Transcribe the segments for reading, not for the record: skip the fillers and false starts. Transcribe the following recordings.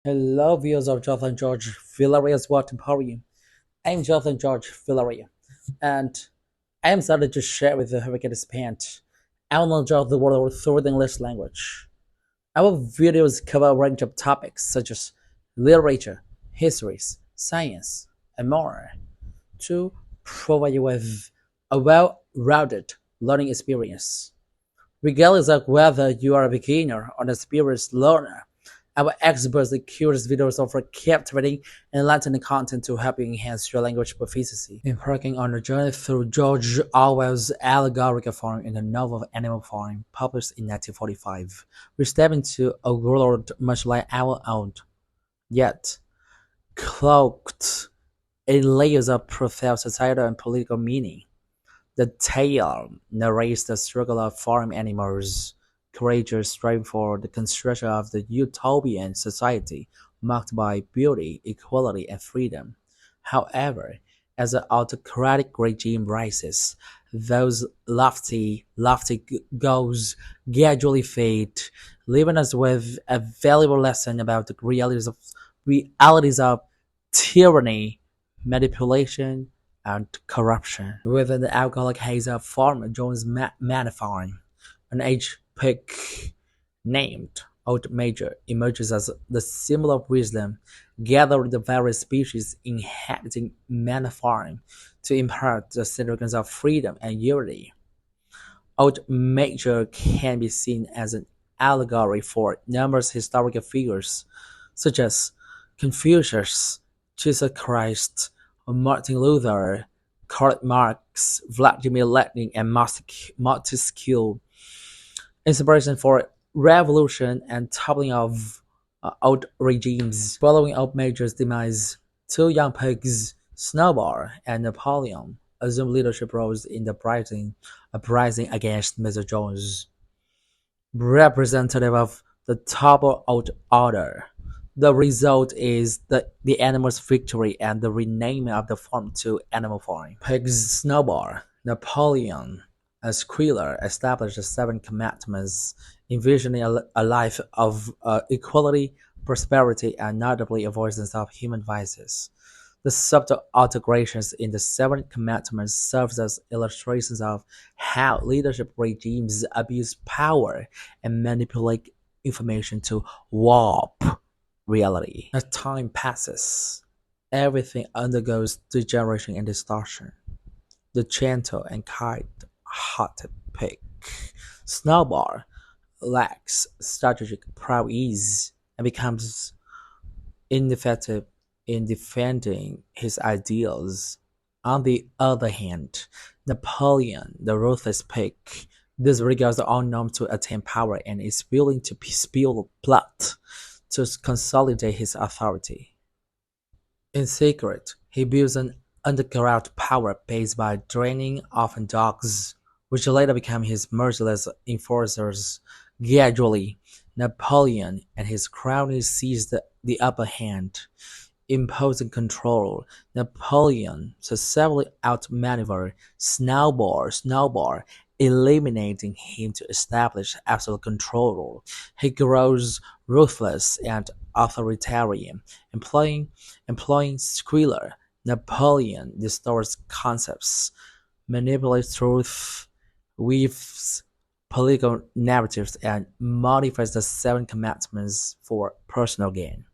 Hello, viewers of Jonathan George Villaria's World Emporium. I'm Jonathan George Villaria, and I am excited to share with you how we can expand our knowledge of the world through the English language. Our videos cover a range of topics such as literature, histories, science, and more to provide you with a well-rounded learning experience. Regardless of whether you are a beginner or an experienced learner, our experts and curious videos offer captivating and enlightening content to help you enhance your language proficiency. Embarking on a journey through George Orwell's allegorical form in the novel Animal Farm, published in 1945, we step into a world much like our own, yet cloaked in layers of profound societal and political meaning. The tale narrates the struggle of farm animals, creatures striving for the construction of the utopian society marked by beauty, equality, and freedom. However, as the autocratic regime rises, those lofty goals gradually fade, leaving us with a valuable lesson about the realities of tyranny, manipulation, and corruption. Within the alcoholic haze of Farmer Jones Farm, an aged pig named Old Major emerges as the symbol of wisdom, gathering the various species inhabiting Manor Farm to impart the significance of freedom and unity. Old Major can be seen as an allegory for numerous historical figures, such as Confucius, Jesus Christ, Martin Luther, Karl Marx, Vladimir Lenin, and Montesquieu. Inspiration for revolution and toppling of old regimes. Following Old Major's demise, two young pigs, Snowball and Napoleon, assumed leadership roles in the uprising against Mr. Jones, representative of the toppled old order. The result is the animal's victory and the renaming of the farm to Animal Farm. Pigs Snowball, Napoleon, and Squealer established the Seven Commandments, envisioning a life of equality, prosperity, and notably avoidance of human vices. The subtle alterations in the Seven Commandments serves as illustrations of how leadership regimes abuse power and manipulate information to warp reality. As time passes, everything undergoes degeneration and distortion. The gentle and kind-hearted pig, Snowball, lacks strategic prowess and becomes ineffective in defending his ideals. On the other hand, Napoleon, the ruthless pig, disregards all norms to attain power and is willing to spill blood to consolidate his authority. In secret, he builds an underground power base by draining orphan dogs, which later become his merciless enforcers. Gradually, Napoleon and his cronies seized the upper hand, imposing control. Napoleon successfully outmaneuvered Snowball, eliminating him to establish absolute control. He grows ruthless and authoritarian, employing Squealer. Napoleon distorts concepts, manipulates truth, weaves political narratives, and modifies the Seven Commandments for personal gain.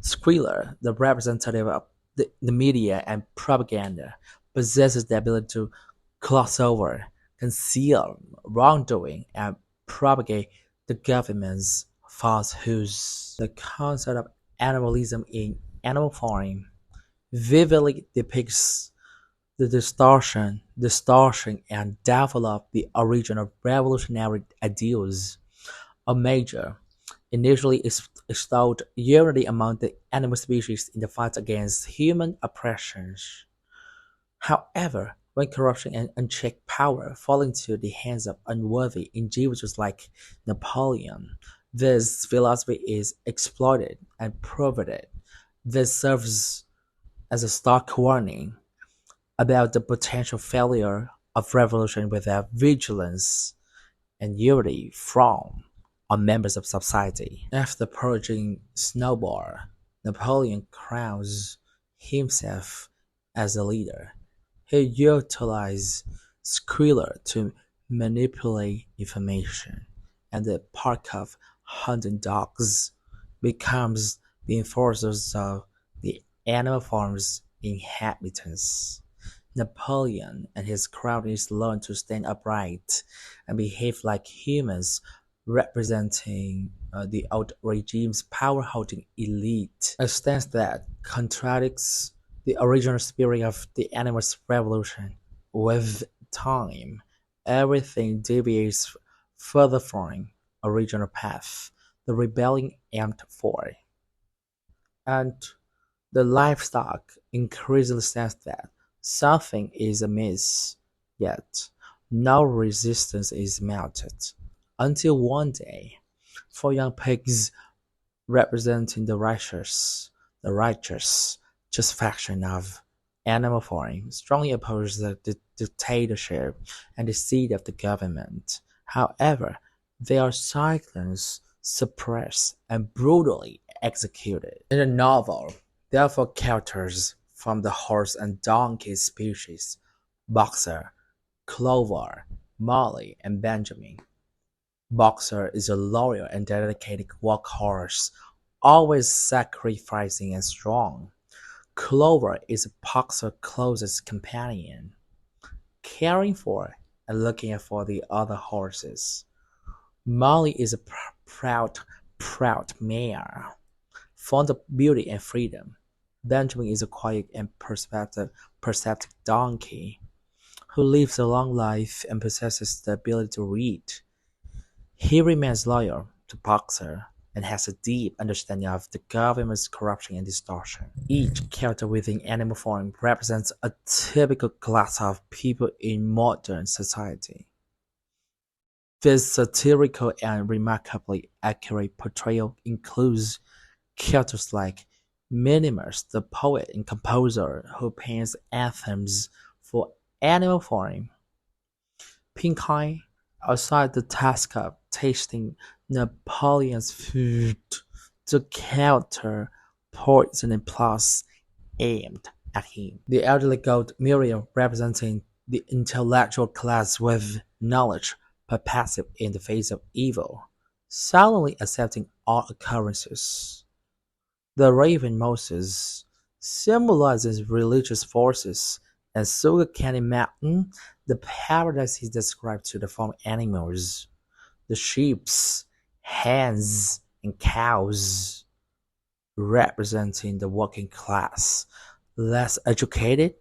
Squealer, the representative of the media and propaganda, possesses the ability to gloss over, conceal wrongdoing, and propagate the government's falsehoods. The concept of animalism in Animal Farm vividly depicts the distortion and downfall of the original revolutionary ideals. A major initially extolled unity among the animal species in the fight against human oppressions. However, when corruption and unchecked power fall into the hands of unworthy individuals like Napoleon, this philosophy is exploited and perverted. This serves as a stark warning about the potential failure of revolution without vigilance and unity from on members of society. After purging Snowball, Napoleon crowns himself as a leader. He utilized Squealer to manipulate information, and the pack of hunting dogs becomes the enforcers of the animal farm's inhabitants. Napoleon and his cronies learn to stand upright and behave like humans, representing the old regime's power-holding elite, a stance that contradicts the original spirit of the animals' revolution. With time, everything deviates further from original path the rebellion aimed for, and the livestock increasingly sense that something is amiss, yet no resistance is mounted, until one day, four young pigs representing the righteous just faction of animal farming strongly oppose the dictatorship and the seat of the government. However, they are silenced, suppressed, and brutally executed. In the novel, there are four characters from the horse and donkey species: Boxer, Clover, Molly, and Benjamin. Boxer is a loyal and dedicated workhorse, always sacrificing and strong. Clover is Boxer's closest companion, caring for and looking out for the other horses. Molly is a proud mare, fond of beauty and freedom. Benjamin is a quiet and perceptive donkey who lives a long life and possesses the ability to read. He remains loyal to Boxer and has a deep understanding of the government's corruption and distortion. Each character within Animal Farm represents a typical class of people in modern society. This satirical and remarkably accurate portrayal includes characters like Minimus, the poet and composer who paints anthems for Animal Farm; Pink Eye, outside the task of tasting Napoleon's food to counter poisoning plots aimed at him. The elderly goat Miriam representing the intellectual class with knowledge but passive in the face of evil, silently accepting all occurrences. The raven Moses symbolizes religious forces, and Sugar Candy Mountain, the paradise he described to the farm animals, the sheep, hens, and cows, representing the working class, less educated,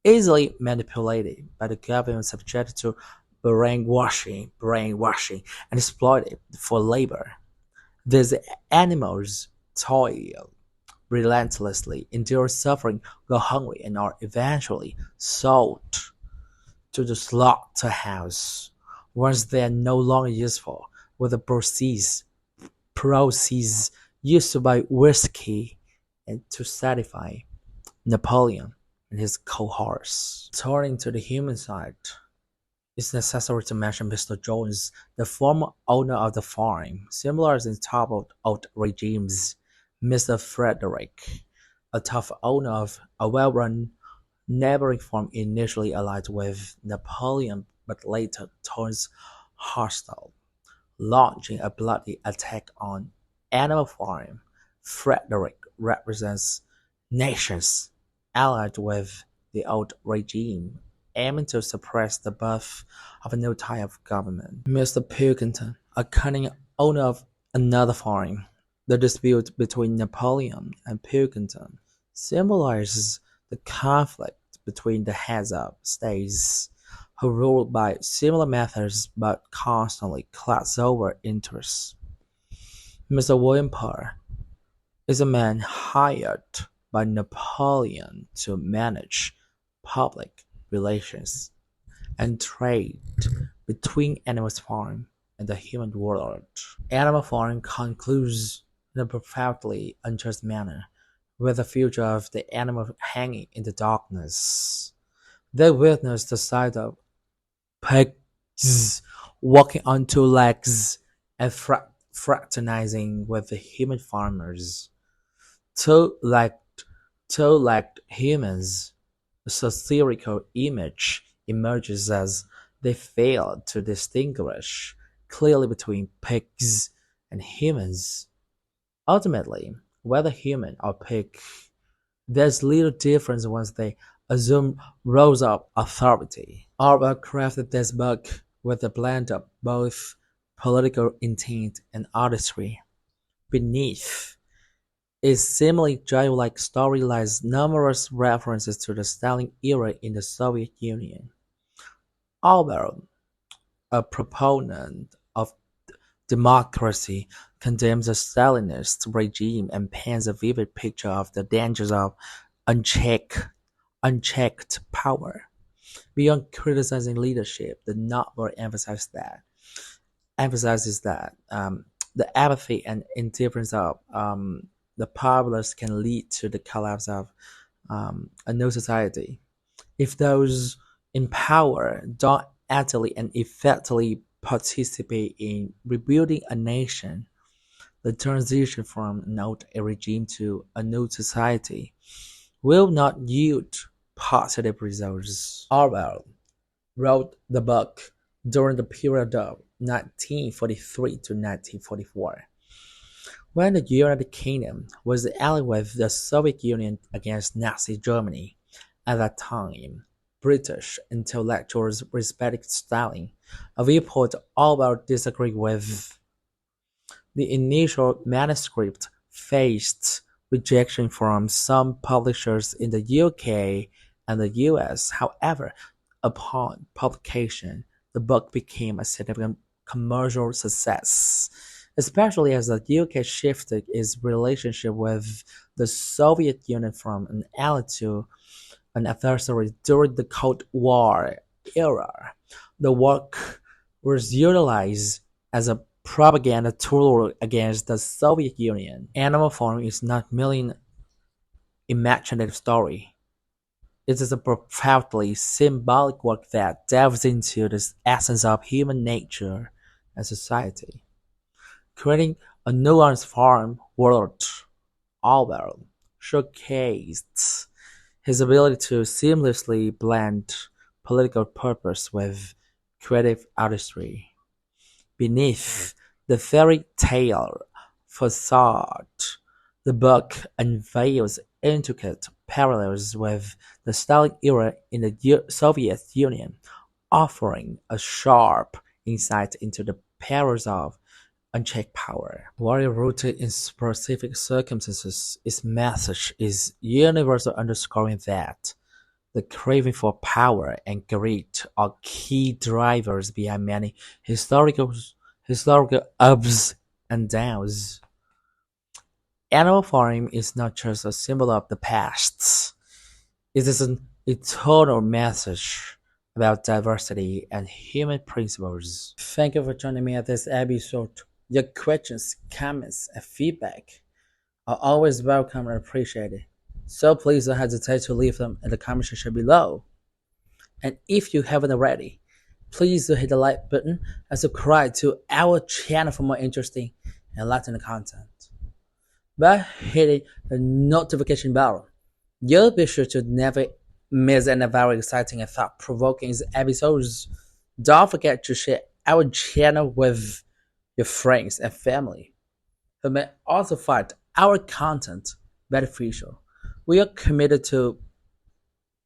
easily manipulated by the government, subjected to brainwashing, and exploited for labor. These animals toil relentlessly, endure suffering, go hungry, and are eventually sold to the slaughterhouse once they are no longer useful, with the proceeds used to buy whiskey and to satisfy Napoleon and his cohorts. Turning to the human side, it's necessary to mention Mr. Jones, the former owner of the farm, similar in toppled old regimes. Mr. Frederick, a tough owner of a well-run neighboring farm initially allied with Napoleon but later turns hostile, launching a bloody attack on Animal Farm. Frederick represents nations allied with the old regime, aiming to suppress the birth of a new type of government. Mr. Pilkington, a cunning owner of another farm. The dispute between Napoleon and Pilkington symbolizes the conflict between the heads of states who ruled by similar methods but constantly clash over interests. Mr. William Parr is a man hired by Napoleon to manage public relations and trade between Animal Farm and the human world. Animal Farm concludes in a profoundly unjust manner, with the future of the animal hanging in the darkness. They witness the sight of pigs walking on two legs and fraternizing with the human farmers. Two like two like humans, a satirical image emerges as they fail to distinguish clearly between pigs and humans. Ultimately, whether human or pig, there's little difference once they assume roles of authority. Orwell crafted this book with a blend of both political intent and artistry. Beneath its seemingly childlike story lies numerous references to the Stalin era in the Soviet Union. Orwell, a proponent of democracy, condemns the Stalinist regime and paints a vivid picture of the dangers of unchecked power. Beyond criticizing leadership, the novel emphasizes that the apathy and indifference of the populace can lead to the collapse of a new society. If those in power don't actively and effectively participate in rebuilding a nation, the transition from an old regime to a new society will not yield positive results. Orwell wrote the book during the period of 1943 to 1944, when the United Kingdom was allied with the Soviet Union against Nazi Germany. At that time, British intellectuals respected Stalin, a viewpoint Orwell disagreed with. The initial manuscript faced rejection from some publishers in the UK and the US. However, upon publication, the book became a significant commercial success, especially as the UK shifted its relationship with the Soviet Union from an ally to an adversary during the Cold War era. The work was utilized as a propaganda tool against the Soviet Union. Animal Farm is not merely an imaginative story. It is a profoundly symbolic work that delves into the essence of human nature and society, creating a nuanced farm world. Orwell showcased his ability to seamlessly blend political purpose with creative artistry. Beneath the fairy tale facade, the book unveils intricate parallels with the Stalin era in the Soviet Union, offering a sharp insight into the perils of unchecked power. While rooted in specific circumstances, its message is universal, underscoring that the craving for power and greed are key drivers behind many historical ups and downs. Animal Farm is not just a symbol of the past, it is an eternal message about diversity and human principles. Thank you for joining me at this episode. Your questions, comments, and feedback are always welcome and appreciated. So please don't hesitate to leave them in the comment section below. And if you haven't already, please do hit the like button and subscribe to our channel for more interesting and enlightening content. By hitting the notification bell, you'll be sure to never miss any very exciting and thought-provoking episodes. Don't forget to share our channel with your friends and family who may also find our content beneficial. We are committed to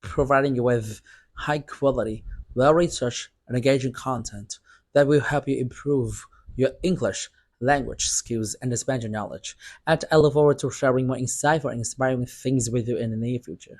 providing you with high quality, well researched, and engaging content that will help you improve your English language skills and expand your knowledge. And I look forward to sharing more insightful and inspiring things with you in the near future.